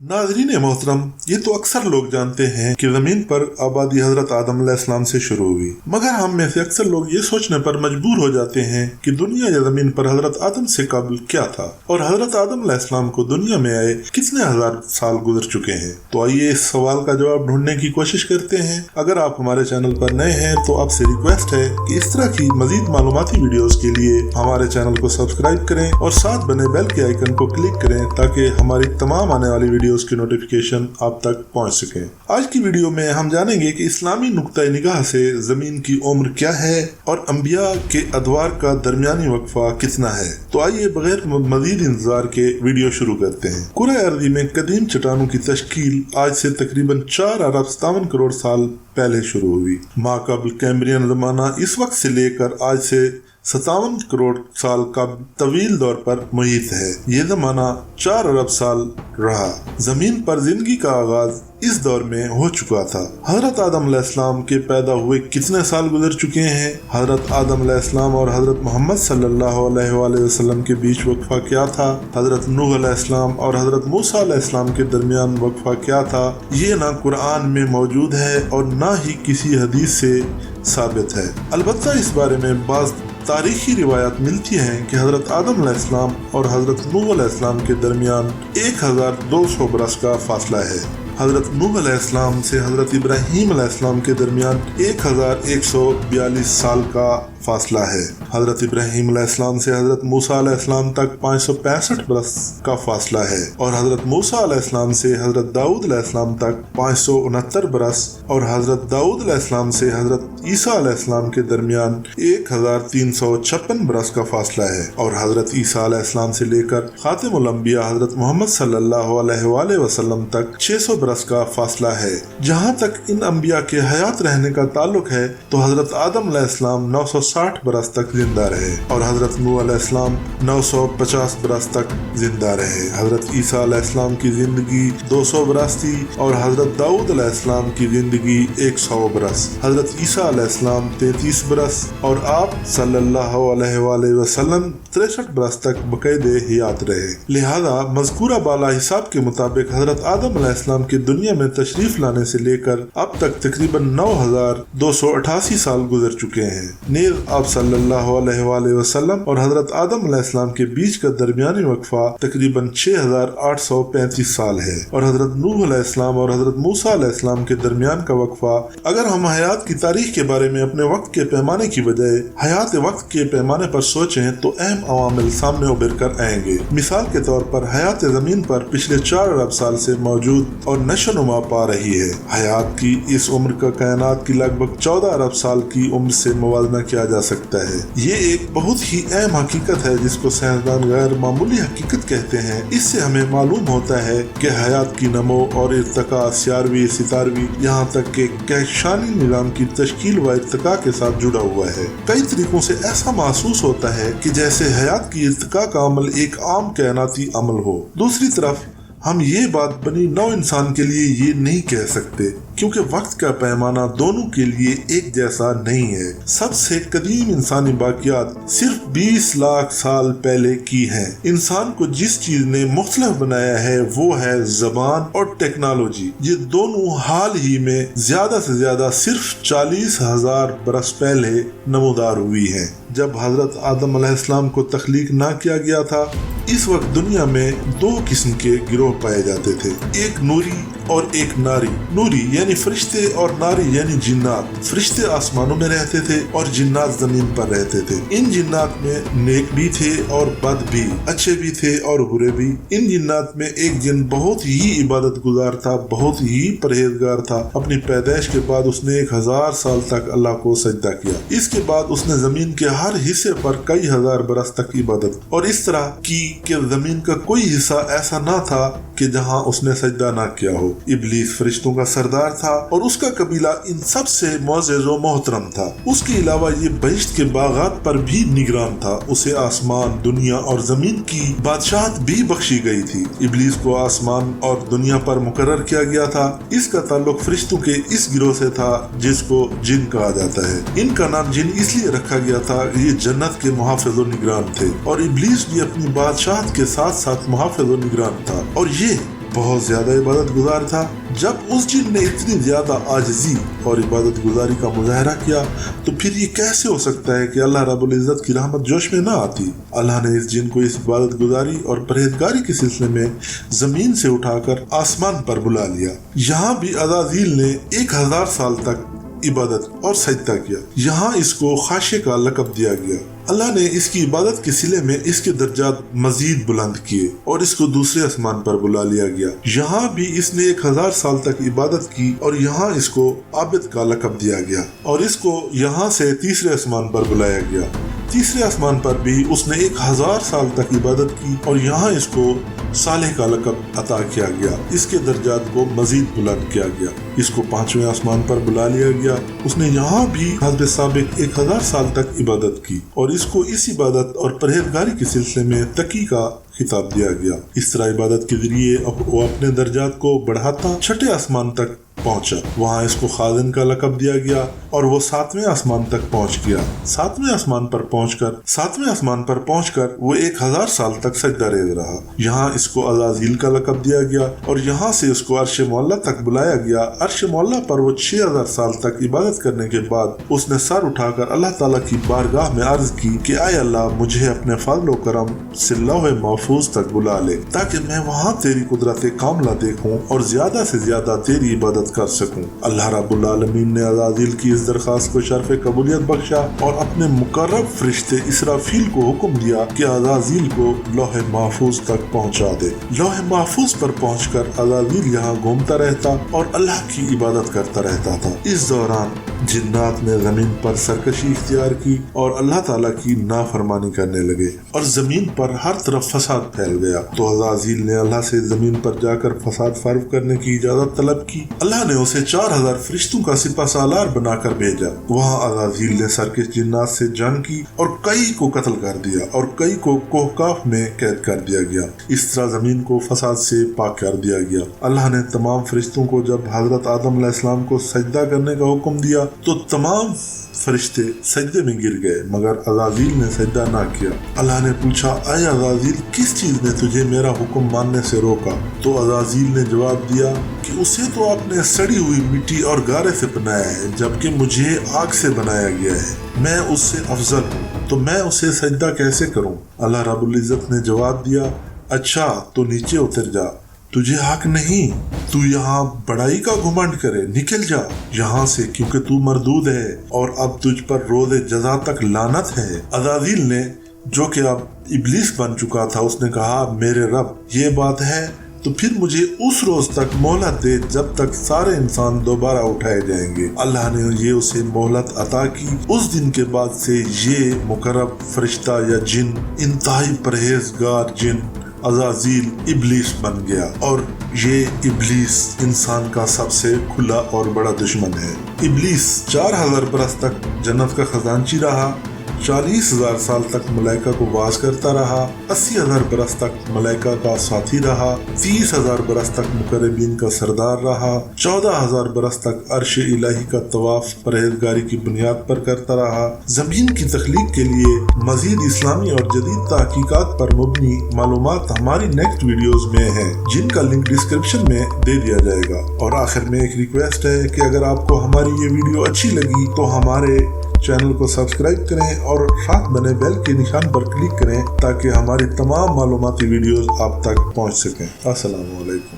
नाज़रीन मोहतरम, ये तो अक्सर लोग जानते हैं कि जमीन पर आबादी हजरत आदम अलैहिस्सलाम से शुरू हुई, मगर हम में से अक्सर लोग ये सोचने पर मजबूर हो जाते हैं कि दुनिया या जमीन पर हजरत आदम से कबल क्या था और हजरत आदम अलैहिस्सलाम को दुनिया में आए कितने हजार साल गुजर चुके हैं। तो आइए इस सवाल का जवाब ढूंढने की कोशिश करते हैं। अगर आप हमारे चैनल पर नए हैं तो आपसे रिक्वेस्ट है कि इस तरह की मजीद मालूमाती वीडियोस के लिए हमारे चैनल को सब्सक्राइब करें और साथ बने बेल के आइकन को क्लिक करें ताकि हमारी तमाम आने वाली वीडियोस की नोटिफिकेशन आप तक पहुंच सके। आज की वीडियो में हम जानेंगे कि इस्लामी नुक्ता निगाह से जमीन की उम्र क्या है और अंबिया के अदवार का दरमियानी वक्फा कितना है। तो आइए बगैर मजीद इंतजार के वीडियो शुरू करते हैं। कुरे अर्दी में कदीम चट्टानों की तश्कील आज से तकरीबन 4 अरब 57 करोड़ साल पहले शुरू हुई। माक़ाबिल कैम्ब्रियन ज़माना इस वक्त से लेकर आज से 57 करोड़ साल का तवील दौर पर मुहित है। ये ज़माना 4 अरब साल रहा। जमीन पर जिंदगी का आगाज इस दौर में हो चुका था। हजरत आदम अलैहिस्सलाम के पैदा हुए कितने साल गुजर चुके हैं? हजरत आदम अलैहिस्सलाम और हजरत मोहम्मद सल्लल्लाहु अलैहि वसल्लम के बीच वक्फा क्या था? हजरत नूह अलैहिस्सलाम और हजरत मूसा अलैहिस्सलाम के दरमियान वक्फा क्या था? ये ना कुरान में मौजूद है और ना ही किसी हदीस से साबित है। अलबत्ता इस बारे में बाज़ तारीखी रिवायत मिलती हैं कि हजरत आदम अलैहिस्सलाम और हजरत नूह अलैहिस्सलाम के दरमियान 1200 बरस का फासला है। हजरत नूह अलैहिस्सलाम से हजरत इब्राहीम अलैहिस्सलाम के दरमियान 1142 साल का फासला है। हजरत इब्राहीम अलैहिस्सलाम से हजरत मूसा अलैहिस्सलाम तक 565 बरस का फासला है और हजरत मूसा अलैहिस्सलाम से हजरत दाऊद अलैहिस्सलाम तक 569 बरस और हजरत दाऊद अलैहिस्सलाम से हजरत ईसा अलैहिस्सलाम के दरमियान 1356 बरस का फासला है और हजरत ईसा अलैहिस्सलाम से लेकर खातिमुल अंबिया हजरत मोहम्मद सल्लल्लाहु अलैहि वसल्लम तक 600 बरस का फासला है। जहाँ तक इन अंबिया के हयात रहने का ताल्लुक है तो हजरत आदम अलैहिस्सलाम 960 बरस तक जिंदा रहे और हजरत नूह अलैहिस्सलाम 950 बरस तक जिंदा रहे। हजरत ईसा अलैहिस्सलाम की जिंदगी 200 बरस थी और हजरत दाऊद अलैहिस्सलाम की जिंदगी 100 बरस। हजरत ईसा अलैहिस्सलाम 33 बरस और आप सल्लल्लाहु अलैहि वसल्लम 63 बरस तक बकायदे हयात रहे। लिहाजा मज़कूरा बाला हिसाब के मुताबिक हजरत आदम अलैहिस्सलाम के दुनिया में तशरीफ लाने से लेकर अब तक तकरीबन 9288 साल गुजर चुके हैं। नीर आप सल्लल्लाहु अलैहि वसल्लम और हजरत आदम अलैहिस्सलाम के बीच का दरमियानी वक्फा तकरीबन 6835 साल है और हजरत नूह अलैहिस्सलाम और हजरत मूसा अलैहिस्सलाम के दरमियान का वक्फा अगर हम हयात की तारीख के बारे में अपने वक्त के पैमाने की बजाय हयात वक्त के पैमाने पर सोचें तो अहम अवामिल सामने उभर कर आएंगे। मिसाल के तौर पर हयात जमीन पर पिछले 4 अरब साल से मौजूद और नशोनुमा पा रही है। हयात की इस उम्र का कायनात की लगभग 14 अरब साल की उम्र से मुवाजना किया जा सकता है। ये एक बहुत ही अहम हकीकत है जिसको साइंसदान गैर मामूली हकीकत कहते हैं। इससे हमें मालूम होता है कि हयात की नमो और इर्तिका 11वीं 17वीं यहाँ तक के कहशानी निज़ाम की तश्कील व इर्तिका के साथ जुड़ा हुआ है। कई तरीकों से ऐसा महसूस होता है कि जैसे हयात की इर्तिका का अमल एक आम कायनाती अमल हो। दूसरी तरफ हम ये बात बनी नौ इंसान के लिए ये नहीं कह सकते क्योंकि वक्त का पैमाना दोनों के लिए एक जैसा नहीं है। सबसे कदीम इंसानी बाकियात सिर्फ 20 लाख साल पहले की हैं। इंसान को जिस चीज ने मुख्तलिफ बनाया है वो है ज़बान और टेक्नोलॉजी। ये दोनों हाल ही में ज्यादा से ज्यादा सिर्फ 40,000 बरस पहले नमूदार हुई है। जब हजरत आदम अलैहिस्सलाम को तख्लीक ना किया गया था इस वक्त दुनिया में 2 किस्म के गिरोह पाए जाते थे, एक नूरी और एक नारी। नूरी यानी फरिश्ते और नारी यानी जिन्नात। फरिश्ते आसमानों में रहते थे और जिन्नात जमीन पर रहते थे। इन जिन्नात में नेक भी थे और बद भी, अच्छे भी थे और बुरे भी। इन जिन्नात में एक जिन बहुत ही इबादत गुजार था, बहुत ही परहेजगार था। अपनी पैदाइश के बाद उसने 1000 साल तक अल्लाह को सजदा किया। इसके बाद उसने जमीन के हर हिस्से पर कई हजार बरस तक इबादत और इस तरह की कि जमीन का कोई हिस्सा ऐसा ना था कि जहां उसने सजदा ना किया हो। इब्लीस फरिश्तों का सरदार था और उसका कबीला इन सब से मुअज़्ज़ज़ व मोहतरम था। उसके अलावा ये बहिश्त के बागात पर भी निगरान था। उसे आसमान, दुनिया और जमीन की बादशाहत भी बख्शी गई थी। इब्लीस को आसमान और दुनिया पर मुकर्रर किया गया था। इसका ताल्लुक फरिश्तों के इस गिरोह से था जिसको जिन कहा जाता है। इनका नाम जिन इसलिए रखा गया था ये जन्नत के मुहाफ़िज़ व निगरान थे और इब्लीस भी अपनी बादशाहत के साथ साथ मुहाफ़िज़ व निगरान था और ये بہت زیادہ عبادت گزار تھا۔ جب اس جن نے اتنی زیادہ عاجزی اور عبادت گزاری کا مظاہرہ کیا تو پھر یہ کیسے ہو سکتا ہے کہ اللہ رب العزت کی رحمت جوش میں نہ آتی؟ اللہ نے اس جن کو اس عبادت گزاری اور پرہیزگاری کے سلسلے میں زمین سے اٹھا کر آسمان پر بلا لیا۔ یہاں بھی عزازیل نے 1000 سال تک عبادت اور سجدہ کیا۔ یہاں اس کو خاشع کا لقب دیا گیا۔ اللہ نے اس کی عبادت کے صلے میں اس کے درجات مزید بلند کیے اور اس کو دوسرے آسمان پر بلا لیا گیا۔ یہاں بھی اس نے 1000 سال تک عبادت کی اور یہاں اس کو عابد کا لقب دیا گیا اور اس کو یہاں سے تیسرے آسمان پر بلایا گیا۔ تیسرے آسمان پر بھی اس نے 1000 سال تک عبادت کی اور یہاں اس کو صالح کا لقب عطا کیا گیا۔ اس کے درجات کو مزید بلند کیا گیا۔ اس کو 5ویں آسمان پر بلا لیا گیا۔ اس نے یہاں بھی حسب سابق 1000 سال تک عبادت کی اور اس کو اس عبادت اور پرہیزگاری کے سلسلے میں تقی کا خطاب دیا گیا۔ اس طرح عبادت کے ذریعے وہ اپنے درجات کو بڑھاتا 6 آسمان تک پہنچا۔ وہاں اس کو خازن کا لقب دیا گیا اور وہ 7ویں آسمان تک پہنچ گیا۔ 7ویں آسمان پر پہنچ کر وہ 1000 سال تک سجدہ ریز رہا۔ یہاں اس کو عزازیل کا لقب دیا گیا اور یہاں سے اس کو عرش معلیٰ تک بلایا گیا۔ عرش معلیٰ پر وہ 6000 سال تک عبادت کرنے کے بعد اس نے سر اٹھا کر اللہ تعالیٰ کی بارگاہ میں عرض کی کہ اے اللہ، مجھے اپنے فضل و کرم سے لوح محفوظ تک بلا لے تاکہ میں وہاں تیری قدرت کاملہ دیکھوں اور زیادہ سے زیادہ تیری عبادت کر سکوں۔ اللہ رب العالمین نے عزازیل کی اس درخواست کو شرف قبولیت بخشا اور اپنے مقرب فرشتے اسرافیل کو حکم دیا کہ عزازیل کو لوح محفوظ تک پہنچا دے۔ لوح محفوظ پر پہنچ کر عزازیل یہاں گھومتا رہتا اور اللہ کی عبادت کرتا رہتا تھا۔ اس دوران جنات نے زمین پر سرکشی اختیار کی اور اللہ تعالیٰ کی نافرمانی کرنے لگے اور زمین پر ہر طرف فساد پھیل گیا۔ تو عزازیل نے اللہ سے زمین پر جا کر فساد فارغ کرنے کی اجازت طلب کی۔ اللہ نے اسے 4000 فرشتوں کا سپہ سالار بنا کر بھیجا۔ وہاں عزازیل نے سرکش جنات سے جنگ کی اور کئی کو قتل کر دیا اور کئی کو کوہکاف میں قید کر دیا گیا۔ اس طرح زمین کو فساد سے پاک کر دیا گیا۔ اللہ نے تمام فرشتوں کو جب حضرت آدم علیہ السلام کو سجدہ کرنے کا حکم دیا تو تمام فرشتے سجدے میں گر گئے مگر عزازیل نے سجدہ نہ کیا۔ اللہ نے پوچھا، اے عزازیل، کس چیز نے تجھے میرا حکم ماننے سے روکا؟ تو عزازیل نے جواب دیا کہ اسے تو آپ نے سڑی ہوئی مٹی اور گارے سے بنایا ہے جبکہ مجھے آگ سے بنایا گیا ہے۔ میں اس سے افضل ہوں تو میں اسے سجدہ کیسے کروں؟ اللہ رب العزت نے جواب دیا، اچھا تو نیچے اتر جا، تجھے حق نہیں تو یہاں بڑائی کا گھمنڈ کرے، نکل جا یہاں سے کیونکہ تو مردود ہے اور اب تجھ پر روز جزا تک لعنت ہے۔ عزازیل نے جو کہ اب ابلیس بن چکا تھا اس نے کہا، میرے رب یہ بات ہے تو پھر مجھے اس روز تک مہلت دے جب تک سارے انسان دوبارہ اٹھائے جائیں گے۔ اللہ نے یہ اسے مہلت عطا کی۔ اس دن کے بعد سے یہ مقرب فرشتہ یا جن انتہائی پرہیزگار جن عزازیل ابلیس بن گیا اور یہ ابلیس انسان کا سب سے کھلا اور بڑا دشمن ہے۔ ابلیس 4000 برس تک جنت کا خزانچی رہا، 40000 سال تک ملائکہ کو واز کرتا رہا، 80000 برس تک ملائکہ کا ساتھی رہا، 30000 برس تک مقربین کا سردار رہا، 14000 برس تک عرش الہی کا طواف پرہیزگاری کی بنیاد پر کرتا رہا۔ زمین کی تخلیق کے لیے مزید اسلامی اور جدید تحقیقات پر مبنی معلومات ہماری نیکسٹ ویڈیوز میں ہیں جن کا لنک ڈسکرپشن میں دے دیا جائے گا۔ اور آخر میں ایک ریکویسٹ ہے کہ اگر آپ کو ہماری یہ ویڈیو اچھی لگی تو ہمارے چینل کو سبسکرائب کریں اور ساتھ بنے بیل کے نشان پر کلک کریں تاکہ ہماری تمام معلوماتی ویڈیوز آپ تک پہنچ سکیں۔ السلام علیکم۔